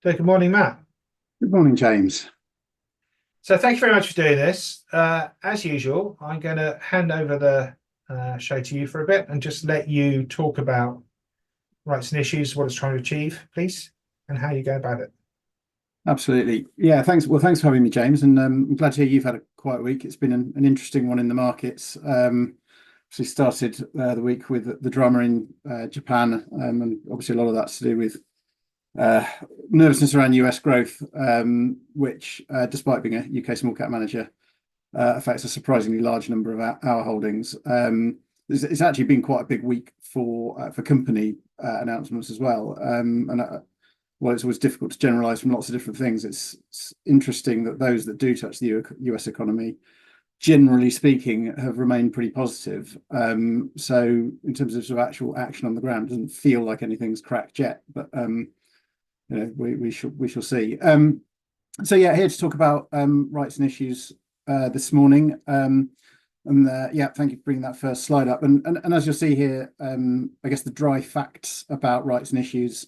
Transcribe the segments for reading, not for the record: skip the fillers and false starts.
So good morning, Matt. Good morning, James. So thank you very much for doing this. As usual, I'm going to hand over the show to you for a bit and just let you talk about rights and issues, what it's trying to achieve, please, and how you go about it. Absolutely. Yeah, thanks. Well, thanks for having me, James. And I'm glad to hear you've had a quiet week. It's been an interesting one in the markets. So started the week with the drama in Japan, and obviously a lot of that's to do with uh, nervousness around US growth, which, despite being a UK small cap manager, affects a surprisingly large number of our holdings. It's actually been quite a big week for company announcements as well. Well, it's always difficult to generalize from lots of different things. It's interesting that those that do touch the US economy, generally speaking, have remained pretty positive. So in terms of sort of actual action on the ground, it doesn't feel like anything's cracked yet, but we shall see. So yeah, here to talk about rights and issues this morning. Yeah, thank you for bringing that first slide up. And as you'll see here, I guess the dry facts about rights and issues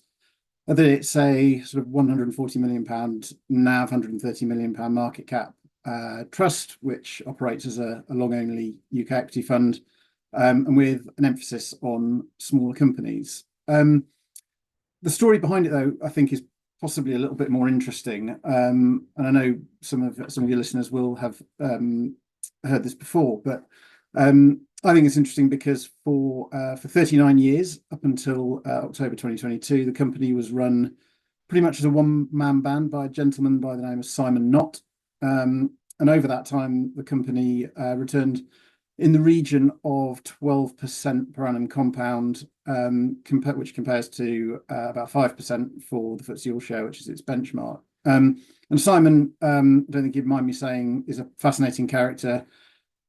are that it's a sort of 140 million pound NAV, 130 million pound market cap trust, which operates as a long only UK equity fund, and with an emphasis on smaller companies. The story behind it, though, I think is possibly a little bit more interesting. And I know some of your listeners will have heard this before, but I think it's interesting because for 39 years, up until October 2022, the company was run pretty much as a one-man band by a gentleman by the name of Simon Knott. And over that time, the company returned in the region of 12% per annum compound, which compares to about 5% for the FTSE All-Share, which is its benchmark. And Simon, I don't think you'd mind me saying, is a fascinating character.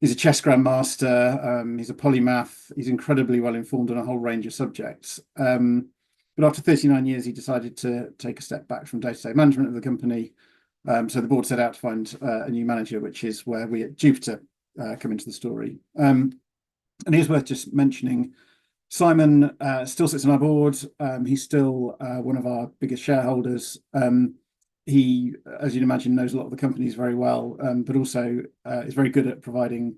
He's a chess grandmaster. He's a polymath. He's incredibly well informed on a whole range of subjects. But after 39 years, he decided to take a step back from day-to-day management of the company. So the board set out to find a new manager, which is where we at Jupiter come into the story. And here's worth just mentioning, Simon still sits on our board. He's still one of our biggest shareholders. He, as you'd imagine, knows a lot of the companies very well, but also is very good at providing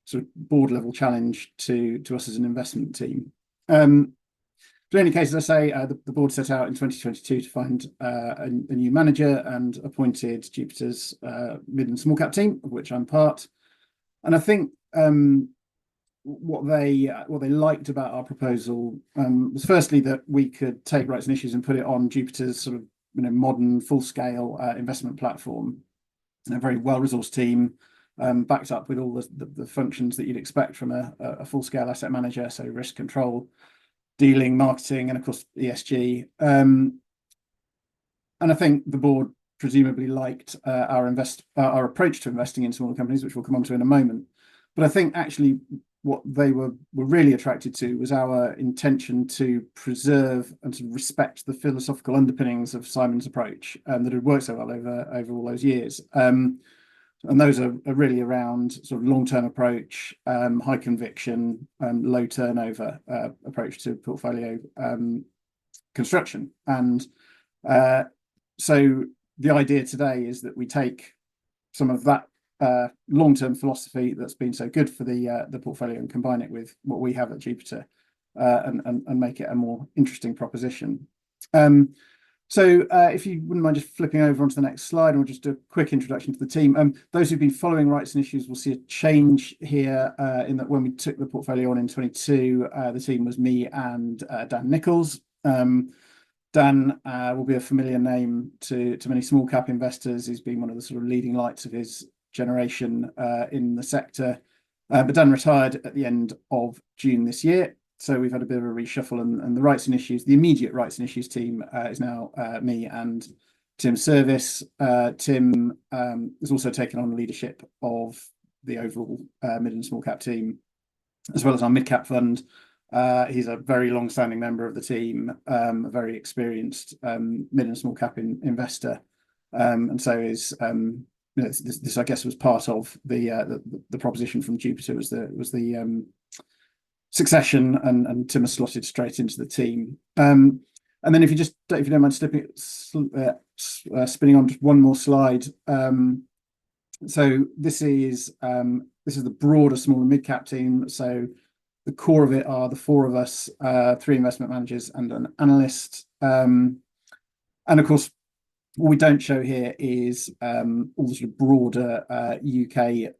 sort of board level challenge to us as an investment team. But in any case, as I say, the board set out in 2022 to find a new manager and appointed Jupiter's mid and small cap team, of which I'm part. And I think what they liked about our proposal was firstly that we could take rights and issues and put it on Jupiter's sort of modern full scale investment platform, a very well resourced team, backed up with all the functions that you'd expect from a full scale asset manager, so risk control, dealing, marketing, and of course ESG. And I think the board presumably liked our approach to investing in smaller companies, which we'll come on to in a moment. But I think actually what they were really attracted to was our intention to preserve and to respect the philosophical underpinnings of Simon's approach that had worked so well over all those years. And those are really around sort of long-term approach, high conviction, low turnover approach to portfolio construction. And so the idea today is that we take some of that long-term philosophy that's been so good for the portfolio and combine it with what we have at Jupiter and make it a more interesting proposition. So if you wouldn't mind just flipping over onto the next slide, and we'll just do a quick introduction to the team. Those who've been following rights and issues will see a change here in that when we took the portfolio on in 22, the team was me and Dan Nichols. Dan will be a familiar name to many small cap investors. He's been one of the sort of leading lights of his generation in the sector. But Dan retired at the end of June this year. So we've had a bit of a reshuffle, and the rights and issues, the immediate rights and issues team is now me and Tim Service. Tim has also taken on the leadership of the overall mid and small cap team, as well as our mid cap fund. He's a very long-standing member of the team, a very experienced mid and small cap investor, and so is this I guess was part of the proposition from Jupiter was the succession, and Tim has slotted straight into the team. And then if you don't mind spinning on just one more slide. So this is the broader small and mid cap team. So the core of it are the four of us, three investment managers and an analyst. And of course, what we don't show here is all the sort of broader UK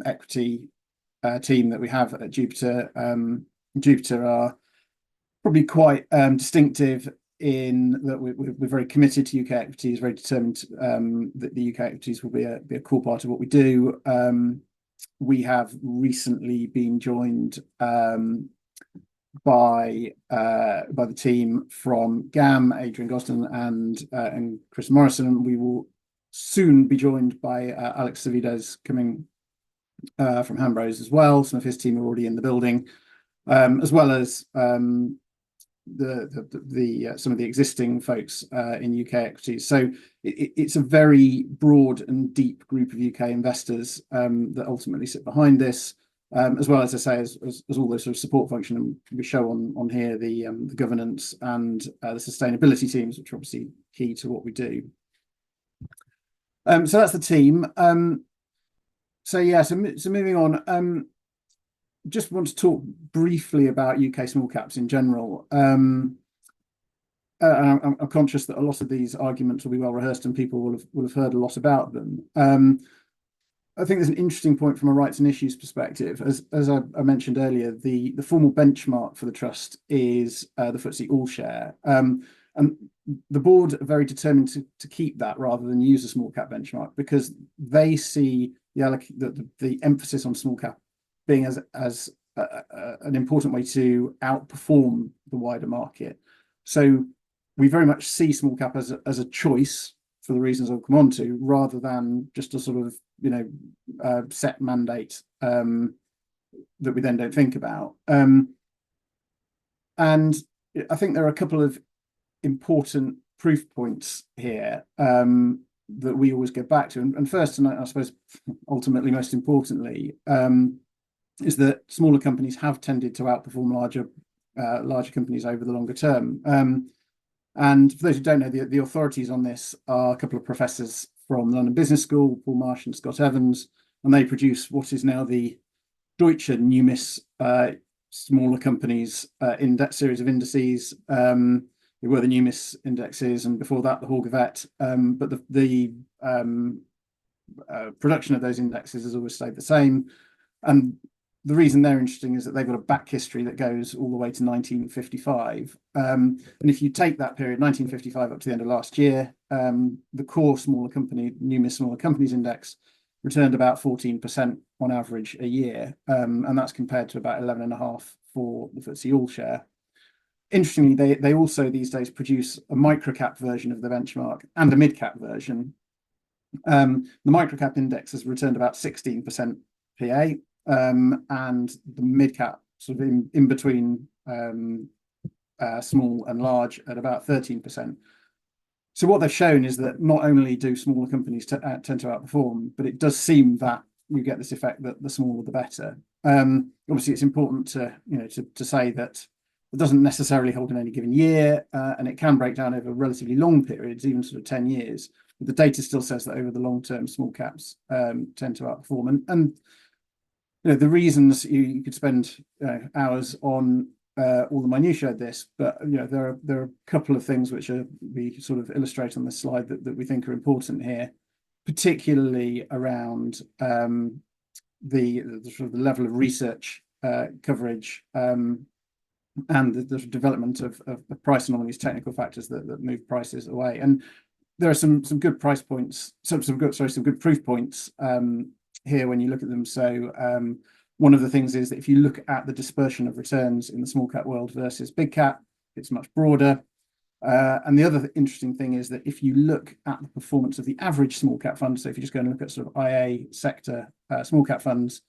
equity team that we have at Jupiter. Jupiter are probably quite distinctive in that we're very committed to UK equities, very determined that the UK equities will be a core part of what we do. We have recently been joined by the team from GAM, Adrian Gosden and Chris Morrison. We will soon be joined by Alex Savides coming from Hambros as well. Some of his team are already in the building, as well as some of the existing folks in UK equities. So it's a very broad and deep group of UK investors that ultimately sit behind this, as well as I say, as all those sort of support function. And we show on here the governance and the sustainability teams, which are obviously key to what we do. So that's the team. So moving on. Just want to talk briefly about UK small caps in general. And I'm conscious that a lot of these arguments will be well rehearsed and people will have heard a lot about them. I think there's an interesting point from a rights and issues perspective. As I mentioned earlier, the formal benchmark for the trust is the FTSE All Share. And the board are very determined to keep that rather than use a small cap benchmark, because they see the emphasis on small cap being as an important way to outperform the wider market. So we very much see small cap as a choice for the reasons I'll come on to, rather than just a sort of set mandate that we then don't think about. And I think there are a couple of important proof points here that we always go back to. And first, and I suppose ultimately most importantly, is that smaller companies have tended to outperform larger companies over the longer term. And for those who don't know, the authorities on this are a couple of professors from the London Business School, Paul Marsh and Scott Evans, and they produce what is now the Deutsche Numis smaller companies series of indices. They were the Numis indexes, and before that the Horgevet. But the production of those indexes has always stayed the same. And the reason they're interesting is that they've got a back history that goes all the way to 1955. And if you take that period, 1955 up to the end of last year, the core Numis Smaller Companies Index returned about 14% on average a year. And that's compared to about 11.5% for the FTSE All Share. Interestingly, they also these days produce a microcap version of the benchmark and a mid-cap version. The microcap index has returned about 16% PA. And the mid-cap sort of in between small and large at about 13%. So what they've shown is that not only do smaller companies tend to outperform, but it does seem that you get this effect that the smaller the better. Obviously, it's important to say that it doesn't necessarily hold in any given year, and it can break down over relatively long periods, even sort of 10 years. But the data still says that over the long term, small caps tend to outperform. And the reasons you could spend hours on all the minutiae of this, but there are a couple of things which we sort of illustrate on this slide that we think are important here, particularly around the sort of the level of research coverage and the development of price anomalies, technical factors that move prices away. And there are some good price points, some good proof points here when you look at them. So one of the things is that if you look at the dispersion of returns in the small cap world versus big cap, it's much broader. And the other interesting thing is that if you look at the performance of the average small cap fund, so if you just go and look at sort of IA sector small cap funds,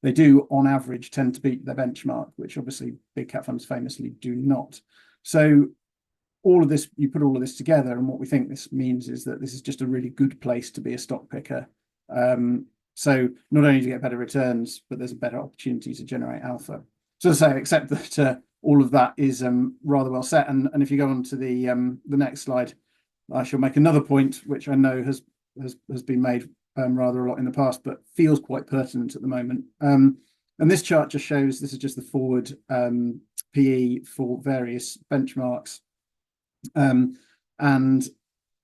they do on average tend to beat their benchmark, which obviously big cap funds famously do not. So all of this, you put all of this together, and what we think this means is that this is just a really good place to be a stock picker. So not only do you get better returns, but there's a better opportunity to generate alpha. So to say, except that all of that is rather well set. And if you go on to the next slide, I shall make another point, which I know has been made rather a lot in the past, but feels quite pertinent at the moment. And this chart just shows, this is just the forward PE for various benchmarks. And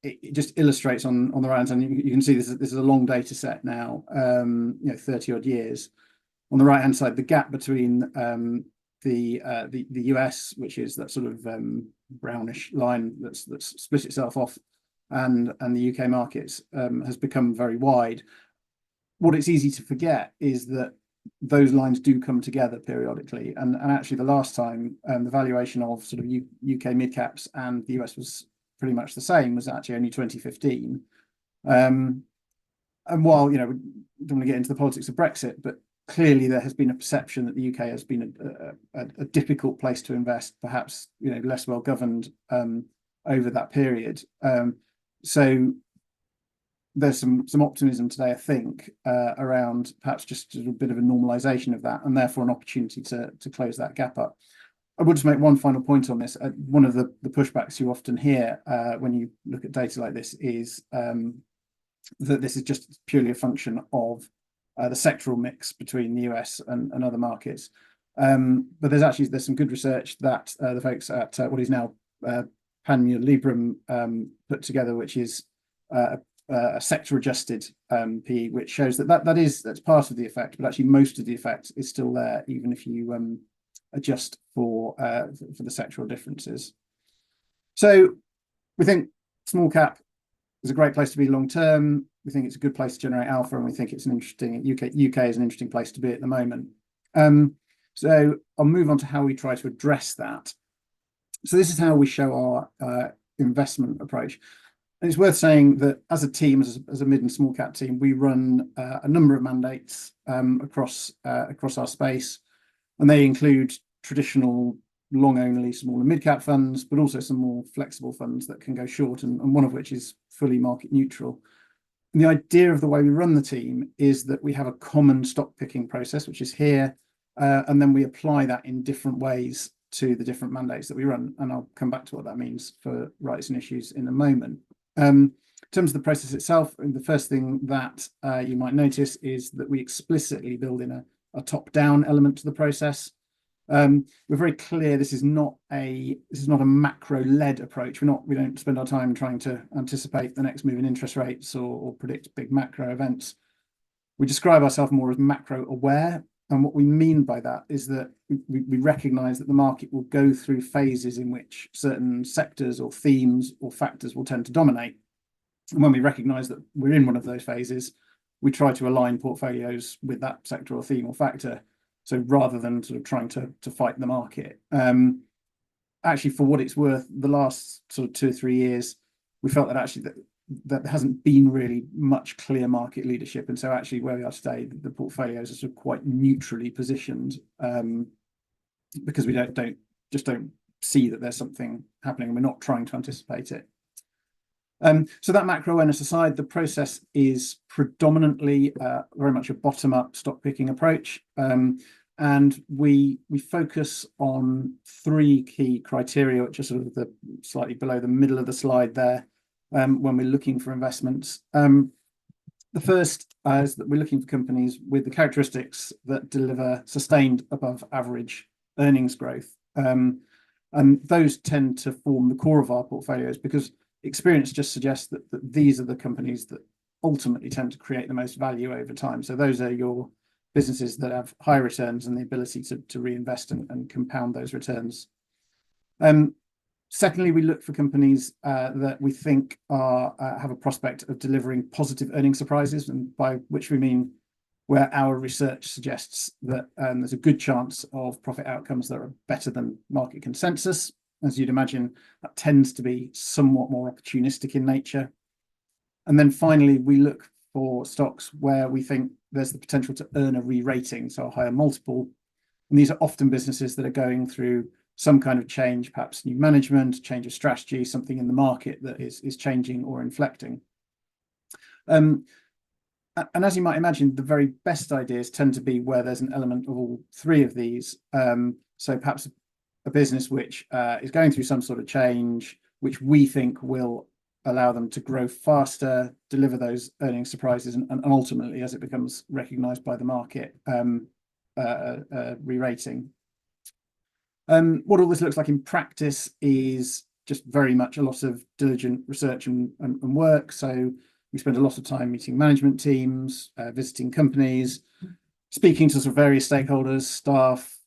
it just illustrates on the right hand side, you can see this is a long data set now, 30 odd years. On the right hand side, the gap between the US, which is that sort of brownish line that's split itself off, and the UK markets has become very wide. What it's easy to forget is that those lines do come together periodically, and actually the last time the valuation of sort of UK mid caps and the US was pretty much the same was actually only 2015. And while we don't want to get into the politics of Brexit, but clearly there has been a perception that the UK has been a difficult place to invest, perhaps less well governed over that period. So there's some optimism today, I think, around perhaps just a bit of a normalization of that, and therefore an opportunity to close that gap up. I would just make one final point on this. One of the pushbacks you often hear when you look at data like this is that this is just purely a function of the sectoral mix between the US and other markets. But there's some good research that the folks at what is now Panmure Liberum put together, which is a sector adjusted PE, which shows that's part of the effect, but actually most of the effect is still there, even if you adjust for the sectoral differences. So we think small cap is a great place to be long term. We think it's a good place to generate alpha, and we think it's an interesting UK is an interesting place to be at the moment. So I'll move on to how we try to address that. So this is how we show our investment approach. And it's worth saying that as a team, as a mid and small cap team, we run a number of mandates across our space, and they include traditional long only small and mid cap funds, but also some more flexible funds that can go short, and one of which is fully market neutral. And the idea of the way we run the team is that we have a common stock picking process, which is here, and then we apply that in different ways to the different mandates that we run. And I'll come back to what that means for rights and issues in a moment. In terms of the process itself, the first thing that you might notice is that we explicitly build in a top-down element to the process. We're very clear this is not a macro-led approach. We don't spend our time trying to anticipate the next move in interest rates or predict big macro events. We describe ourselves more as macro-aware, and what we mean by that is that we recognise that the market will go through phases in which certain sectors or themes or factors will tend to dominate. And when we recognise that we're in one of those phases, we try to align portfolios with that sector or theme or factor. So rather than sort of trying to fight the market, actually, for what it's worth, the last sort of 2 or 3 years, we felt that actually that there hasn't been really much clear market leadership, and so actually where we are today, the portfolios are sort of quite neutrally positioned because we don't see that there's something happening, and we're not trying to anticipate it. So that macro awareness aside, the process is predominantly very much a bottom-up stock picking approach, and we focus on 3 key criteria, which are sort of the slightly below the middle of the slide there, when we're looking for investments. The first is that we're looking for companies with the characteristics that deliver sustained above average earnings growth, and those tend to form the core of our portfolios because experience just suggests that these are the companies that ultimately tend to create the most value over time. So those are your businesses that have high returns and the ability to reinvest and compound those returns. Secondly, we look for companies that we think have a prospect of delivering positive earnings surprises, and by which we mean where our research suggests that there's a good chance of profit outcomes that are better than market consensus. As you'd imagine, that tends to be somewhat more opportunistic in nature. And then finally, we look for stocks where we think there's the potential to earn a re-rating, so a higher multiple. And these are often businesses that are going through some kind of change, perhaps new management, change of strategy, something in the market that is changing or inflecting. And as you might imagine, the very best ideas tend to be where there's an element of all three of these. So perhaps a business which is going through some sort of change, which we think will allow them to grow faster, deliver those earnings surprises, and ultimately, as it becomes recognised by the market, re-rating. What all this looks like in practice is just very much a lot of diligent research and work. So we spend a lot of time meeting management teams, visiting companies, speaking to sort of various stakeholders, staff,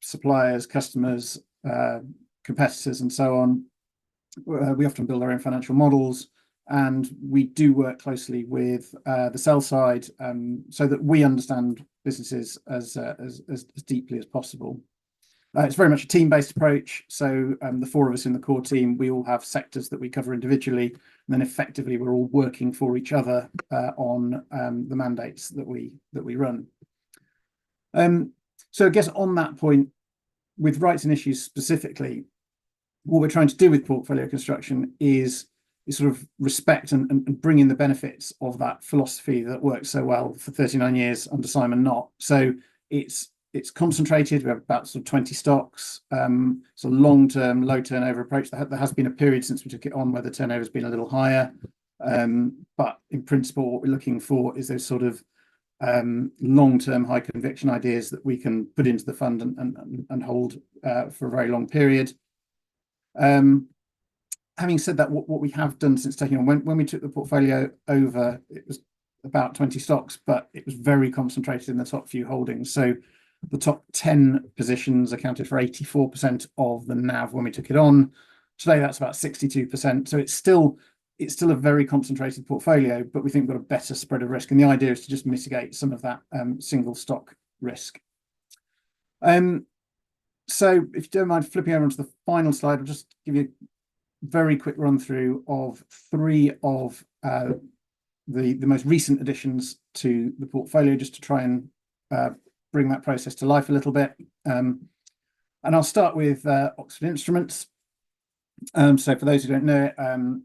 suppliers, customers, competitors, and so on. We often build our own financial models, and we do work closely with the sell side so that we understand businesses as deeply as possible. It's very much a team-based approach. So the four of us in the core team, we all have sectors that we cover individually, and then effectively we're all working for each other on the mandates that we run. So I guess on that point, with rights and issues specifically, what we're trying to do with portfolio construction is sort of respect and bring in the benefits of that philosophy that worked so well for 39 years under Simon Knott. So it's concentrated. We have about sort of 20 stocks. It's a long-term, low turnover approach. There has been a period since we took it on where the turnover has been a little higher. But in principle, what we're looking for is those sort of long-term, high conviction ideas that we can put into the fund and hold for a very long period. Having said that, what we have done since taking on, when we took the portfolio over, it was about 20 stocks, but it was very concentrated in the top few holdings. So the top 10 positions accounted for 84% of the NAV when we took it on. Today, that's about 62%. So it's still a very concentrated portfolio, but we think we've got a better spread of risk. And the idea is to just mitigate some of that single stock risk. So if you don't mind flipping over onto the final slide, I'll just give you a very quick run through of three of the most recent additions to the portfolio, just to try and bring that process to life a little bit. And I'll start with Oxford Instruments. So for those who don't know it,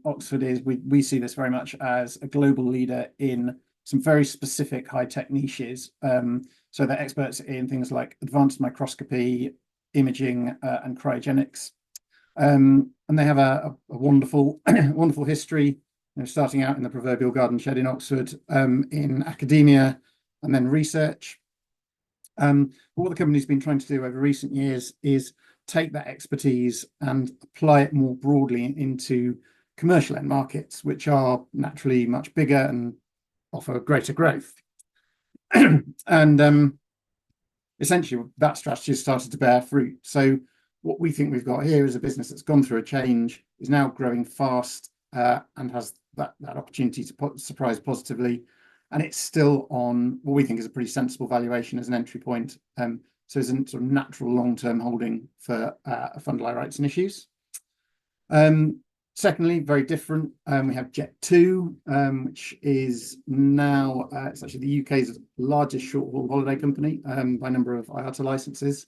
Oxford is, we see this very much as a global leader in some very specific high-tech niches. So they're experts in things like advanced microscopy, imaging, and cryogenics. And they have a wonderful, wonderful history, starting out in the proverbial garden shed in Oxford, in academia, and then research. What the company's been trying to do over recent years is take that expertise and apply it more broadly into commercial end markets, which are naturally much bigger and offer greater growth. And essentially, that strategy has started to bear fruit. So what we think we've got here is a business that's gone through a change, is now growing fast, and has that opportunity to surprise positively. And it's still on what we think is a pretty sensible valuation as an entry point. So it's a sort of natural long-term holding for a fund like rights and issues. Secondly, very different, we have Jet2, which is now, it's actually the UK's largest short-haul holiday company by number of IATA licenses.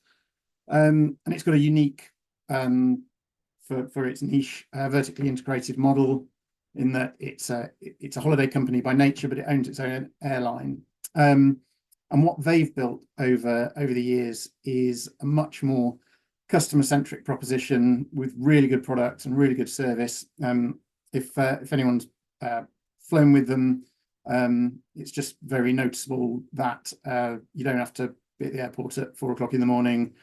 And it's got a unique, for its niche, vertically integrated model, in that it's a holiday company by nature, but it owns its own airline. And what they've built over the years is a much more customer-centric proposition with really good products and really good service. If anyone's flown with them, it's just very noticeable that you don't have to be at the airport at 4 o'clock in the morning.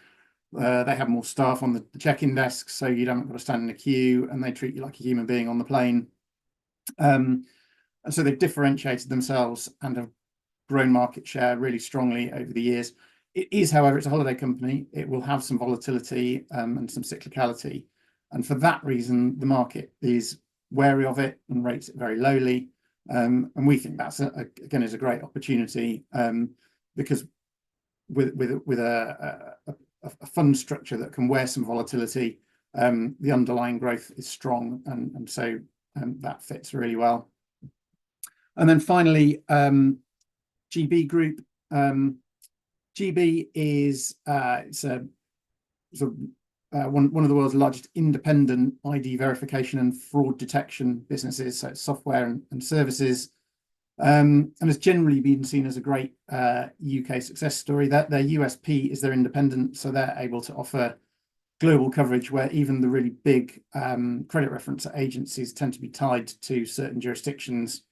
They have more staff on the check-in desk, so you don't have to stand in a queue, and they treat you like a human being on the plane. And so they've differentiated themselves and have grown market share really strongly over the years. It is, however, it's a holiday company. It will have some volatility and some cyclicality. And for that reason, the market is wary of it and rates it very lowly. And we think that's, again, is a great opportunity because with a fund structure that can wear some volatility, the underlying growth is strong. And so that fits really well. And then finally, GB Group. GB is it's a one of the world's largest independent ID verification and fraud detection businesses. So it's software and services. and has generally been seen as a great UK success story. That their USP is they're independent, so they're able to offer global coverage where even the really big credit reference agencies tend to be tied to certain jurisdictions,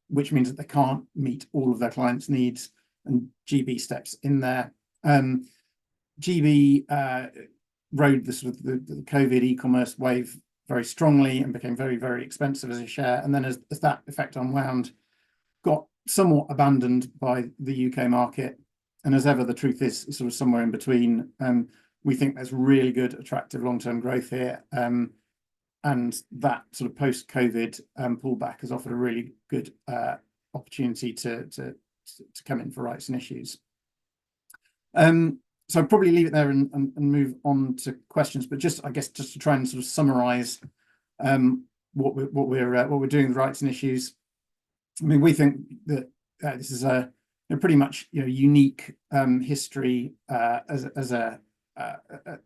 which means that they can't meet all of their clients' needs, and GB steps in there. GB rode the sort of the COVID e-commerce wave very strongly and became very, very expensive as a share. And then as that effect unwound, got somewhat abandoned by the UK market. And as ever, the truth is sort of somewhere in between. We think there's really good, attractive long-term growth here. And that sort of post-COVID pullback has offered a really good opportunity to come in for rights and issues. So I'll probably leave it there and move on to questions, but just, I guess, just to try and sort of summarize what we're doing with rights and issues. I mean, we think that this is a pretty much unique history as an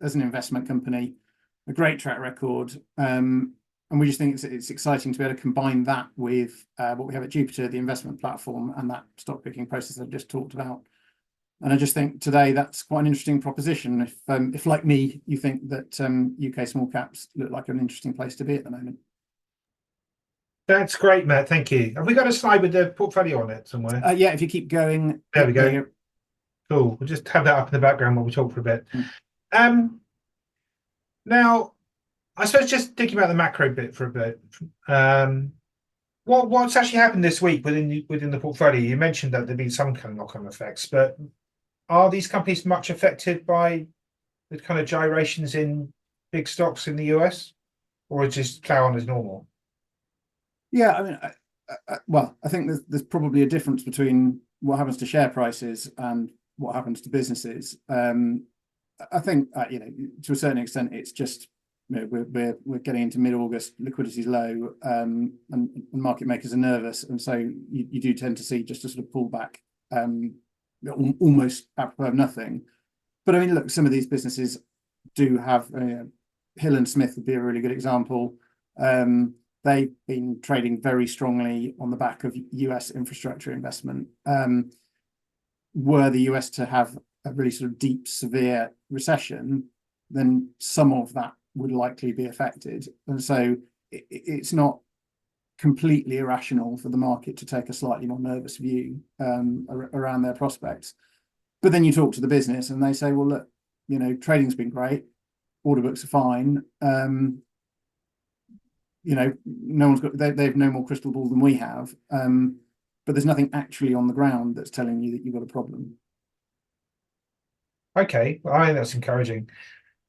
investment company, a great track record, and we just think it's exciting to be able to combine that with what we have at Jupiter, the investment platform, and that stock picking process I've just talked about. And I just think today that's quite an interesting proposition. If like me, you think that UK small caps look like an interesting place to be at the moment. That's great, Matt. Thank you. Have we got a slide with the portfolio on it somewhere? Yeah, if you keep going. There we go. Cool. We'll just have that up in the background while we talk for a bit. Now, I suppose just thinking about the macro bit for a bit. What's actually happened this week within the portfolio? You mentioned that there've been some kind of knock-on effects, but are these companies much affected by the kind of gyrations in big stocks in the US, or is just plow on as normal? Yeah, I mean, well, I think there's probably a difference between what happens to share prices and what happens to businesses. I think to a certain extent, it's just we're getting into mid-August, liquidity is low, and market makers are nervous, and so you do tend to see just a sort of pullback, almost apropos of nothing. But I mean, look, some of these businesses do have Hill and Smith would be a really good example. They've been trading very strongly on the back of US infrastructure investment. Were the US to have a really sort of deep, severe recession, then some of that would likely be affected. And so it's not completely irrational for the market to take a slightly more nervous view around their prospects. But then you talk to the business and they say, well, look, trading's been great, order books are fine. No one's got, they have no more crystal ball than we have. But there's nothing actually on the ground that's telling you that you've got a problem. Okay, well, I think that's encouraging.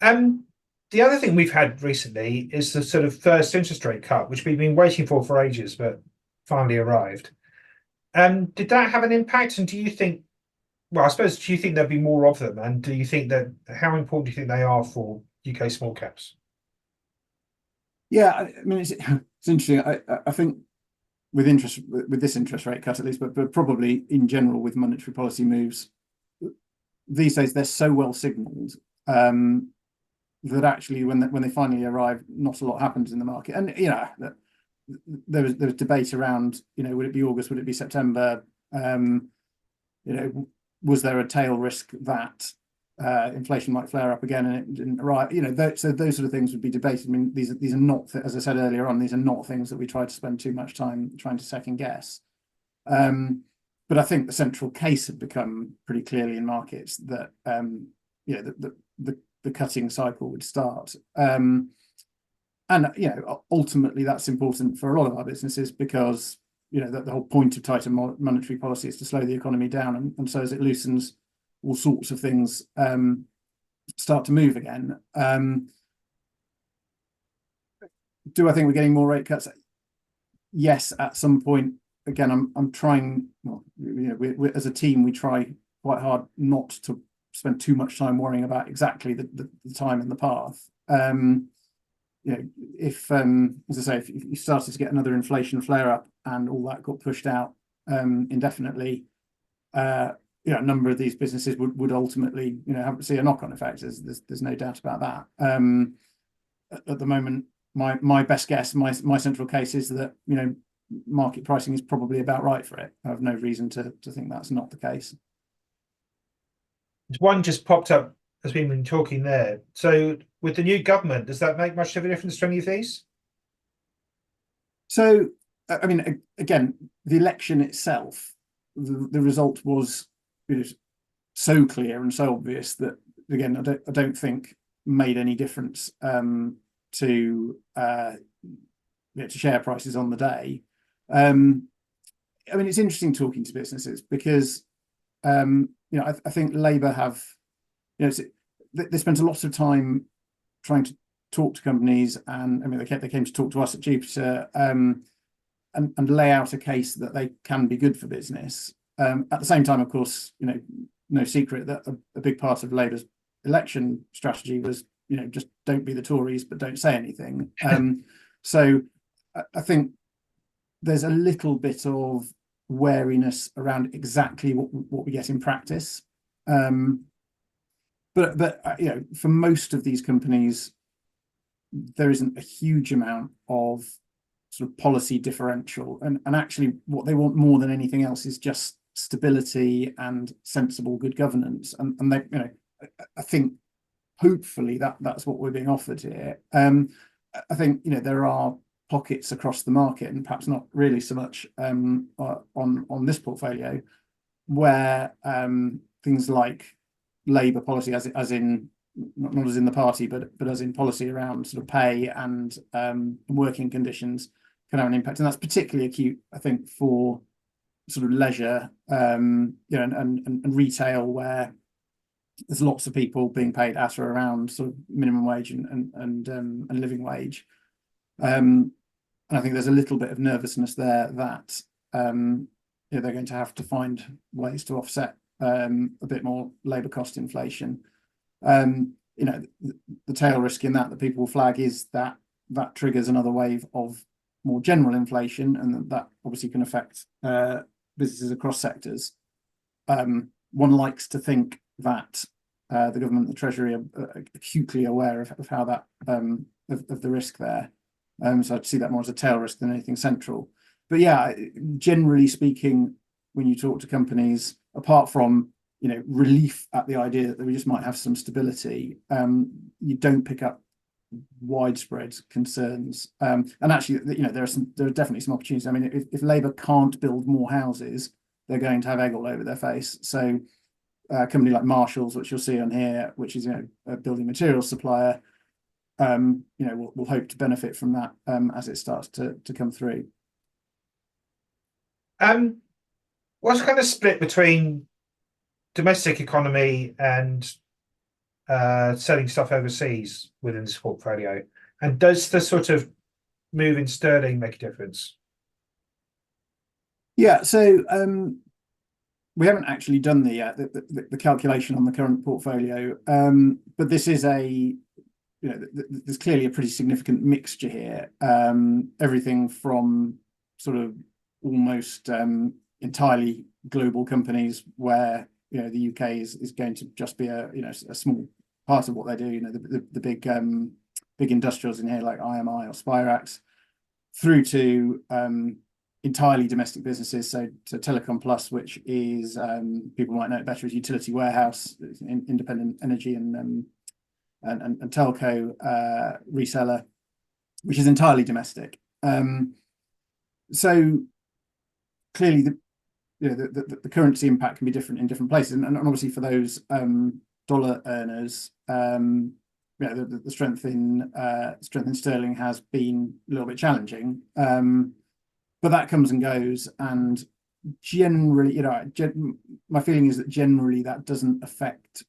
The other thing we've had recently is the sort of first interest rate cut, which we've been waiting for ages, but finally arrived. Did that have an impact? And do you think, well, I suppose, do you think there'll be more of them? And do you think that, how important do you think they are for UK small caps? Yeah, I mean, it's interesting. I think with this interest rate cut at least, but probably in general with monetary policy moves, these days they're so well signalled that actually when they finally arrive, not a lot happens in the market. And there was debate around would it be August, would it be September? Was there a tail risk that inflation might flare up again and it didn't arrive? So those sort of things would be debated. I mean, these are not, as I said earlier on, these are not things that we try to spend too much time trying to second guess. But I think the central case had become pretty clearly in markets that the cutting cycle would start. And ultimately that's important for a lot of our businesses because the whole point of tighter monetary policy is to slow the economy down, and so as it loosens, all sorts of things start to move again. Do I think we're getting more rate cuts? Yes, at some point. Again, I'm trying. Well, we as a team, we try quite hard not to spend too much time worrying about exactly the time and the path. If as I say, if you started to get another inflation flare up and all that got pushed out indefinitely, a number of these businesses would ultimately see a knock-on effect. There's no doubt about that. At the moment, my best guess, my central case is that market pricing is probably about right for it. I have no reason to think that's not the case. One just popped up as we've been talking there. So with the new government, does that make much of a difference to any of these? So, I mean, again, the election itself, the result was, so clear and so obvious that, again, I don't think made any difference to share prices on the day. I mean, it's interesting talking to businesses because I think Labour have, they spent a lot of time trying to talk to companies, and I mean, they came to talk to us at Jupiter, and lay out a case that they can be good for business. At the same time, of course, no secret that a big part of Labour's election strategy was, just don't be the Tories, but don't say anything. So I think there's a little bit of wariness around exactly what we get in practice. But for most of these companies, there isn't a huge amount of sort of policy differential, and actually what they want more than anything else is just stability and sensible good governance, and they, I think hopefully that's what we're being offered here. I think there are pockets across the market, and perhaps not really so much on this portfolio, where things like Labour policy, as in not as in the party, but as in policy around sort of pay and working conditions, can have an impact, and that's particularly acute, I think, for sort of leisure, and retail, where there's lots of people being paid at or around sort of minimum wage and living wage. And I think there's a little bit of nervousness there that they're going to have to find ways to offset a bit more labour cost inflation. The tail risk in that people will flag is that triggers another wave of more general inflation, and that obviously can affect businesses across sectors. One likes to think that the government and the Treasury are acutely aware of how that of the risk there. So I'd see that more as a tail risk than anything central. But yeah, generally speaking, when you talk to companies, apart from relief at the idea that we just might have some stability, you don't pick up widespread concerns. And actually, there are definitely some opportunities. I mean, if Labour can't build more houses, they're going to have egg all over their face. So a company like Marshalls, which you'll see on here, which is a building materials supplier, will hope to benefit from that as it starts to come through. What's kind of split between domestic economy and selling stuff overseas within this portfolio? And does the sort of move in sterling make a difference? Yeah, so we haven't actually done the calculation on the current portfolio, but this is there's clearly a pretty significant mixture here. Everything from sort of almost entirely global companies where the UK is going to just be a small part of what they do. The big industrials in here like IMI or Spirax, through to entirely domestic businesses. So Telecom Plus, which is people might know it better as Utility Warehouse, independent energy and telco reseller, which is entirely domestic. So clearly the currency impact can be different in different places, and obviously for those dollar earners, the strength in sterling has been a little bit challenging, but that comes and goes, and generally, my feeling is that generally that doesn't affect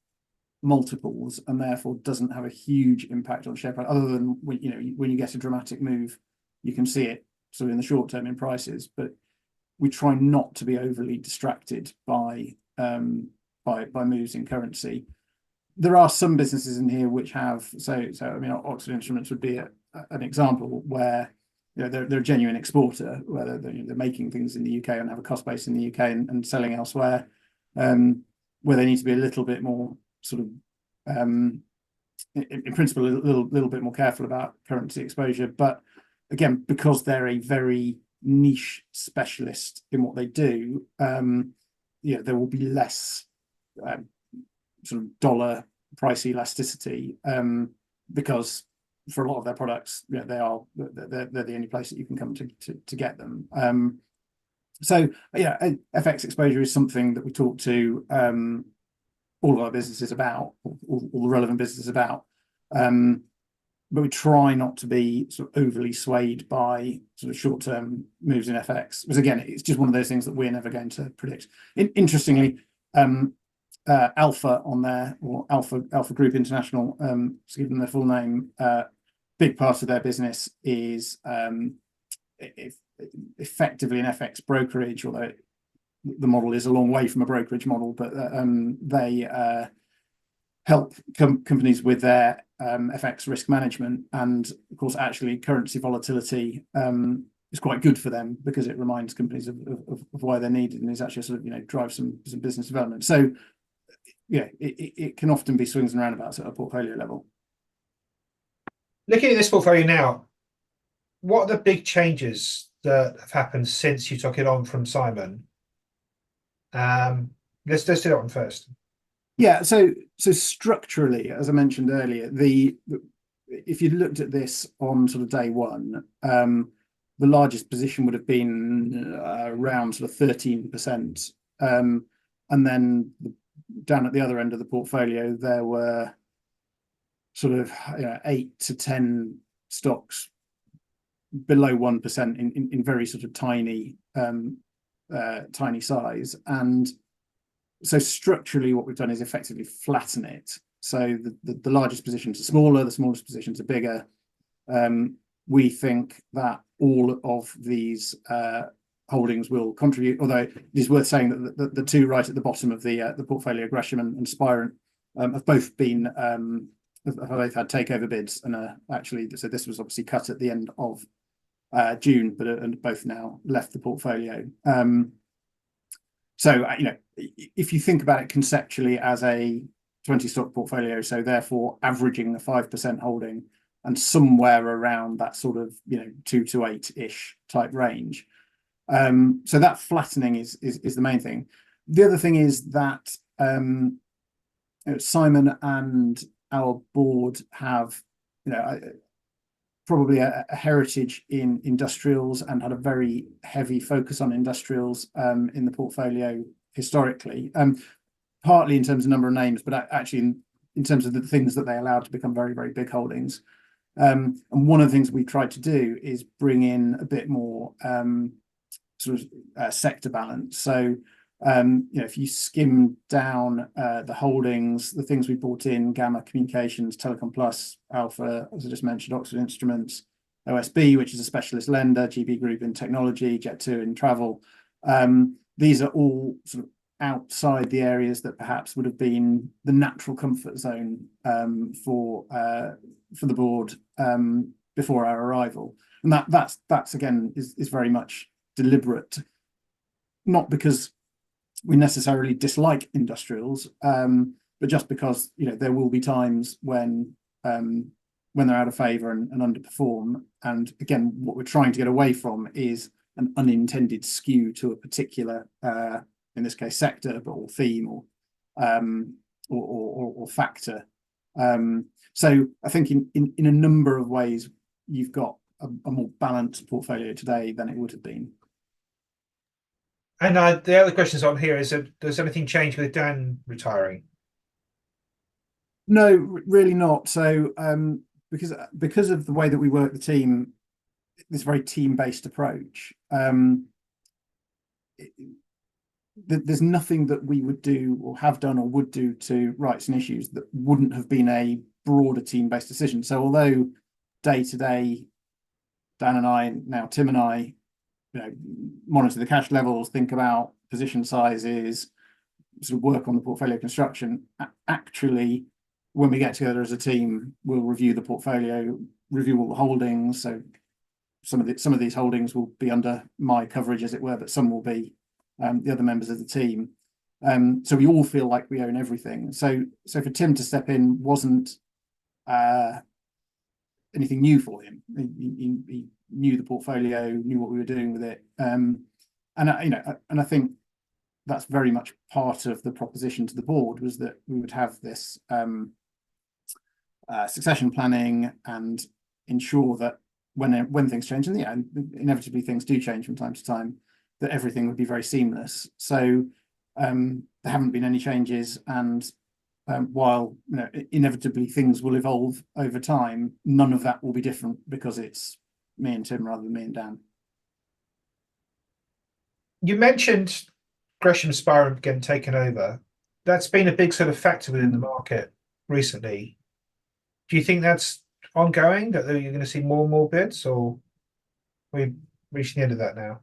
multiples, and therefore doesn't have a huge impact on share price, other than when you get a dramatic move, you can see it sort of in the short term in prices. But we try not to be overly distracted by moves in currency. There are some businesses in here which have, so I mean, Oxford Instruments would be an example where they're a genuine exporter, where they're making things in the UK and have a cost base in the UK and selling elsewhere, where they need to be a little bit more sort of in principle a little bit more careful about currency exposure. But again, because they're a very niche specialist in what they do, there will be less sort of dollar price elasticity, because for a lot of their products, they're the only place that you can come to get them. So FX exposure is something that we talk to all of our businesses about, all the relevant businesses about. But we try not to be sort of overly swayed by sort of short-term moves in FX, because again, it's just one of those things that we're never going to predict. Interestingly, Alpha on there, or Alpha Group International, to give them their full name, big part of their business is effectively an FX brokerage, although the model is a long way from a brokerage model, but they help companies with their FX risk management. And of course, actually, currency volatility is quite good for them, because it reminds companies of why they're needed, and is actually sort of drive some business development. So it can often be swings and roundabouts at a portfolio level. Looking at this portfolio now, what are the big changes that have happened since you took it on from Simon? Let's do that one first. Yeah, so structurally, as I mentioned earlier, if you looked at this on sort of day one, the largest position would have been around sort of 13%, and then down at the other end of the portfolio, there were sort of 8 to 10 stocks below 1% in very sort of tiny size. And so structurally, what we've done is effectively flatten it. So the largest positions are smaller, the smallest positions are bigger. We think that all of these holdings will contribute, although it is worth saying that the two right at the bottom of the portfolio, Gresham and Spirent, have both been have both had takeover bids, and actually, so this was obviously cut at the end of June, but and both now left the portfolio. So if you think about it conceptually as a 20 stock portfolio, so therefore averaging a 5% holding, and somewhere around that sort of 2 to 8-ish type range. So that flattening is the main thing. The other thing is that Simon and our board have probably a heritage in industrials, and had a very heavy focus on industrials in the portfolio historically, partly in terms of number of names, but actually in terms of the things that they allowed to become very, very big holdings. And one of the things we tried to do is bring in a bit more sort of sector balance. So if you skim down the holdings, the things we bought in: Gamma Communications, Telecom Plus, Alpha, as I just mentioned, Oxford Instruments, OSB, which is a specialist lender, GB Group in technology, Jet2 in travel. These are all sort of outside the areas that perhaps would have been the natural comfort zone for the board before our arrival. And that's again is very much deliberate, not because we necessarily dislike industrials, but just because there will be times when they're out of favor and underperform. And again, what we're trying to get away from is an unintended skew to a particular, in this case, sector, but or theme or factor. So I think in a number of ways, you've got a more balanced portfolio today than it would have been. And the other questions on here is, does anything change with Dan retiring? No, really not. So because of the way that we work the team, this very team-based approach, there's nothing that we would do or have done or would do to rights and issues that wouldn't have been a broader team-based decision. So although day to day, Dan and I, now Tim and I, monitor the cash levels, think about position sizes, sort of work on the portfolio construction, actually, when we get together as a team, we'll review the portfolio, review all the holdings. So some of these holdings will be under my coverage, as it were, but some will be the other members of the team. So we all feel like we own everything. So for Tim to step in wasn't anything new for him. He knew the portfolio, knew what we were doing with it, and I think that's very much part of the proposition to the board, was that we would have this succession planning and ensure that when things change, and inevitably things do change from time to time, that everything would be very seamless. So there haven't been any changes, and while inevitably things will evolve over time, none of that will be different because it's me and Tim rather than me and Dan. You mentioned Gresham Sparrow getting taken over. That's been a big sort of factor within the market recently. Do you think that's ongoing, that you're going to see more and more bids, or we've reached the end of that now?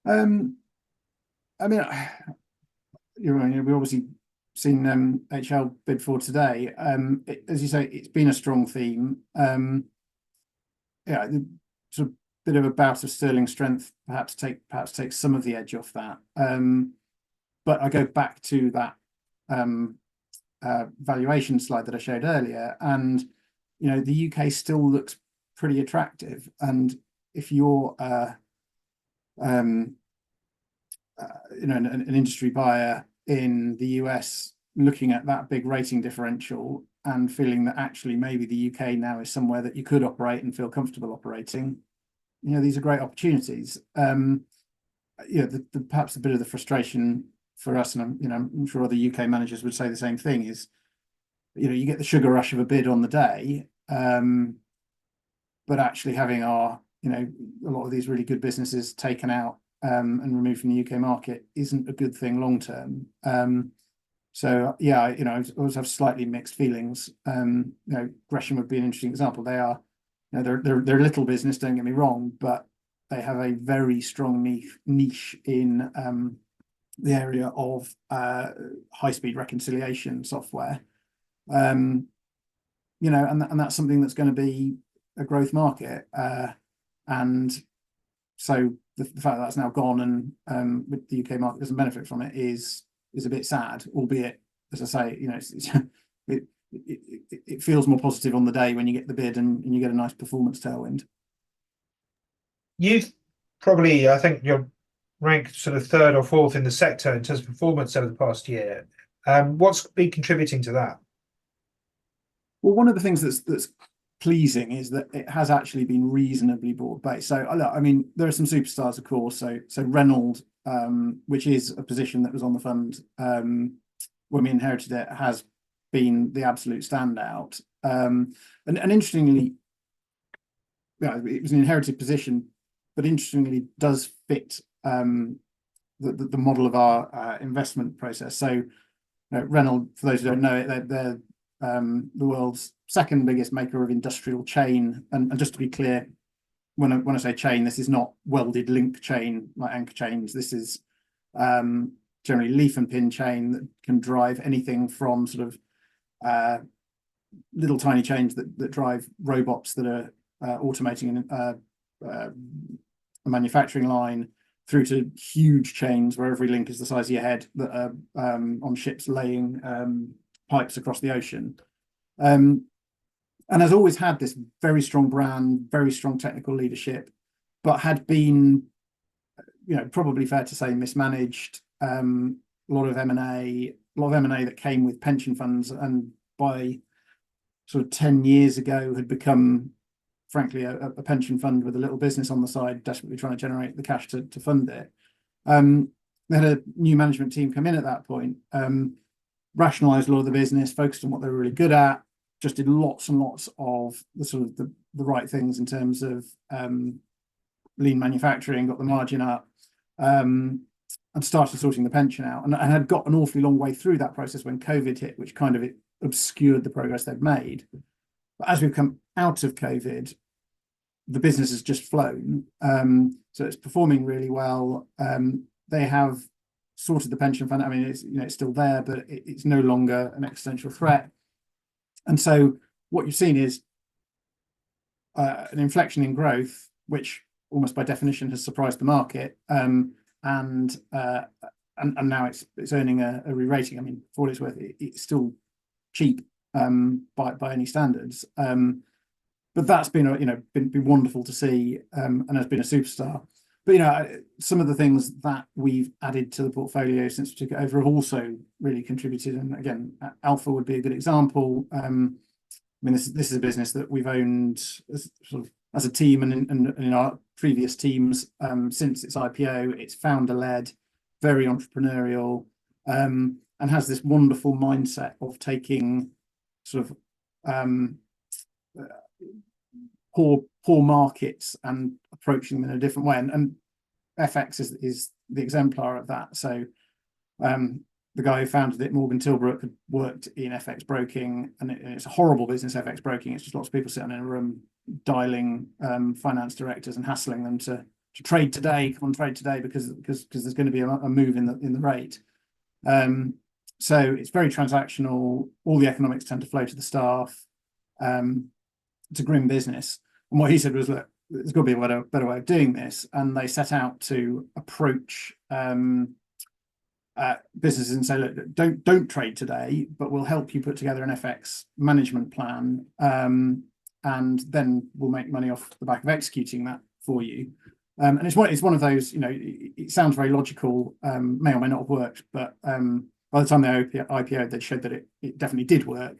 I mean, we've obviously seen HL bid for today. As you say, it's been a strong theme. Yeah, sort of bit of a bout of sterling strength perhaps takes some of the edge off that. But I go back to that valuation slide that I showed earlier, and the UK still looks pretty attractive. And if you're an industry buyer in the US looking at that big rating differential and feeling that actually maybe the UK now is somewhere that you could operate and feel comfortable operating, these are great opportunities. Perhaps a bit of the frustration for us, and I'm sure other UK managers would say the same thing, is you get the sugar rush of a bid on the day, but actually having a lot of these really good businesses taken out and removed from the UK market isn't a good thing long term. So yeah, I always have slightly mixed feelings. Gresham would be an interesting example. They are, they're a little business, don't get me wrong, but they have a very strong niche in the area of high-speed reconciliation software. And that's something that's going to be a growth market. And so the fact that that's now gone and with the UK market doesn't benefit from it is a bit sad, albeit, as I say, it feels more positive on the day when you get the bid and you get a nice performance tailwind. You've probably, I think you're ranked sort of third or fourth in the sector in terms of performance over the past year. What's been contributing to that? Well, one of the things that's pleasing is that it has actually been reasonably broad-based. So, I mean, there are some superstars, of course. So Reynolds, which is a position that was on the fund when we inherited it, has been the absolute standout. And interestingly, it was an inherited position, but interestingly does fit the model of our investment process. So Reynolds, for those who don't know it, they're the world's second biggest maker of industrial chain. And just to be clear, when I say chain, this is not welded link chain like anchor chains. This is generally leaf and pin chain that can drive anything from sort of little tiny chains that drive robots that are automating a manufacturing line, through to huge chains where every link is the size of your head, that are on ships laying pipes across the ocean. And has always had this very strong brand, very strong technical leadership, but had been, probably fair to say, mismanaged. A lot of M&A that came with pension funds, and by sort of 10 years ago had become, frankly, a pension fund with a little business on the side, desperately trying to generate the cash to fund it. They had a new management team come in at that point, rationalized a lot of the business, focused on what they were really good at, just did lots and lots of the sort of the right things in terms of lean manufacturing, got the margin up, and started sorting the pension out, and had got an awfully long way through that process when COVID hit, which kind of obscured the progress they'd made. But as we've come out of COVID, the business has just flown. So it's performing really well. They have sorted the pension fund. I mean, it's still there, but it's no longer an existential threat. And so what you've seen is an inflection in growth, which almost by definition has surprised the market. And now it's earning a re-rating. I mean, for what it's worth, it's still cheap by any standards. But but that's been been wonderful to see, and has been a superstar. But some of the things that we've added to the portfolio since we took it over have also really contributed. And again, Alpha would be a good example. I mean, this is a business that we've owned as a team and in our previous teams since its IPO. It's founder-led, very entrepreneurial, and has this wonderful mindset of taking sort of poor markets and approaching them in a different way. And FX is the exemplar of that. So the guy who founded it, Morgan Tilbrook, had worked in FX broking, and it's a horrible business, FX broking. It's just lots of people sitting in a room dialing finance directors and hassling them to trade today, come on, trade today, because there's going to be a move in the rate. So it's very transactional. All the economics tend to flow to the staff. It's a grim business. And what he said was, look, there's got to be a better way of doing this. And they set out to approach businesses and say, look, don't trade today, but we'll help you put together an FX management plan, and then we'll make money off the back of executing that for you. And it's one of those, it sounds very logical, may or may not have worked, but by the time they IPO'd, they showed that it definitely did work.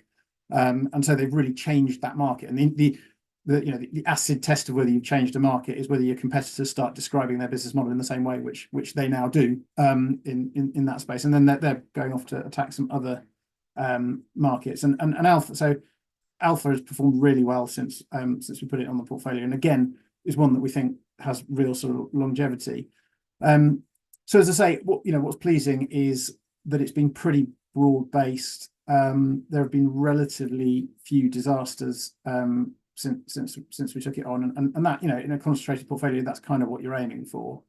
And so they've really changed that market. And the acid test of whether you've changed a market is whether your competitors start describing their business model in the same way, which they now do in that space. And then they're going off to attack some other markets. And Alpha, so Alpha has performed really well since we put it on the portfolio, and again is one that we think has real sort of longevity. So as I say, what's pleasing is that it's been pretty broad based. There have been relatively few disasters since we took it on, and that in a concentrated portfolio, that's kind of what you're aiming for.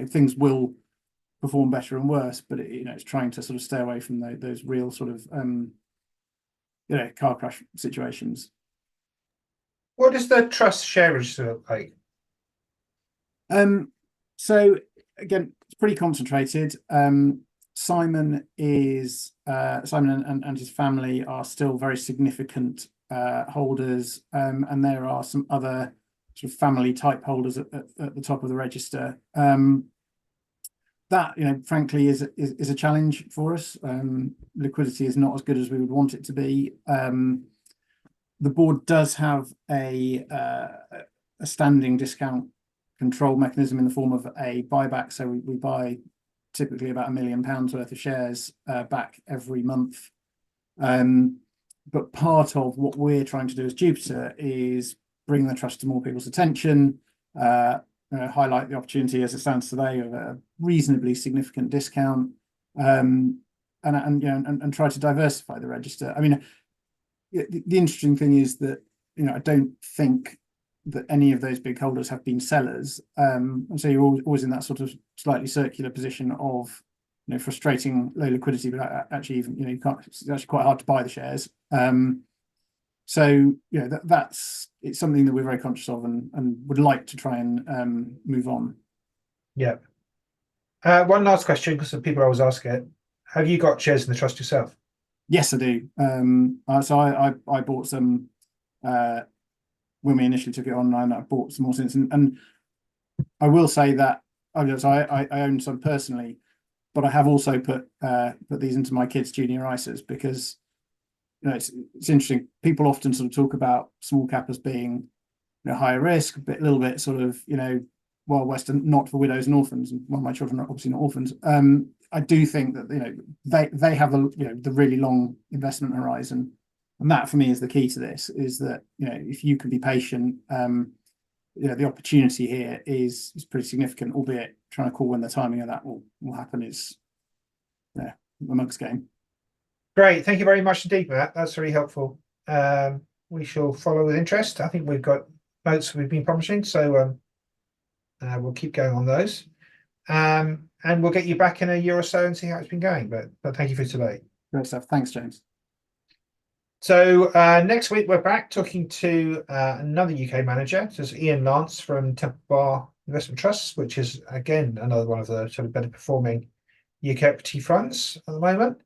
Things will perform better and worse, but it's trying to sort of stay away from those real sort of car crash situations. What does the trust share register look like? So again, it's pretty concentrated. Simon and his family are still very significant holders, and there are some other sort of family type holders at the top of the register. That frankly is a challenge for us. Liquidity is not as good as we would want it to be. The board does have a standing discount control mechanism in the form of a buyback. So we buy typically about £1 million worth of shares back every month. But part of what we're trying to do as Jupiter is bring the trust to more people's attention, highlight the opportunity as it stands today of a reasonably significant discount, and try to diversify the register. I mean, the interesting thing is that I don't think that any of those big holders have been sellers, and so you're always in that sort of slightly circular position of frustrating low liquidity, but actually even you can't. It's actually quite hard to buy the shares. So it's something that we're very conscious of and would like to try and move on. Yeah. One last question, because some people always ask it: have you got shares in the trust yourself? Yes, I do. So I bought some when we initially took it on, and I bought some more since. And I will say that I own some personally, but I have also put these into my kids' junior ISAs because it's interesting. People often sort of talk about small cap as being higher risk, but a little bit sort of Wild West and not for widows and orphans. And well, my children are obviously not orphans. I do think that they have the really long investment horizon, and that for me is the key to this. Is that if you can be patient, the opportunity here is pretty significant. Albeit trying to call when the timing of that will happen is a mug's game. Great, thank you very much indeed, Matt. That's really helpful. We shall follow with interest. I think we've got notes we've been publishing, so we'll keep going on those. And we'll get you back in a year or so and see how it's been going. But thank you for today. Great stuff. Thanks, James. So next week we're back talking to another UK manager. So it's Ian Lance from Temple Bar Investment Trusts, which is again another one of the sort of better performing UK equity funds at the moment.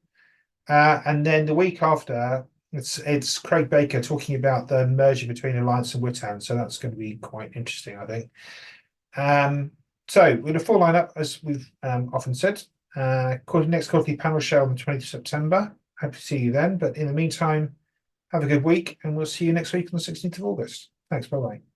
And then the week after, It's Craig Baker talking about the merger between Alliance and Witan, so that's going to be quite interesting, I think. So with a full lineup, as we've often said, next quarterly panel show on the 20th of September. Hope to see you then. But in the meantime, have a good week, and we'll see you next week on the 16th of August. Thanks. Bye bye.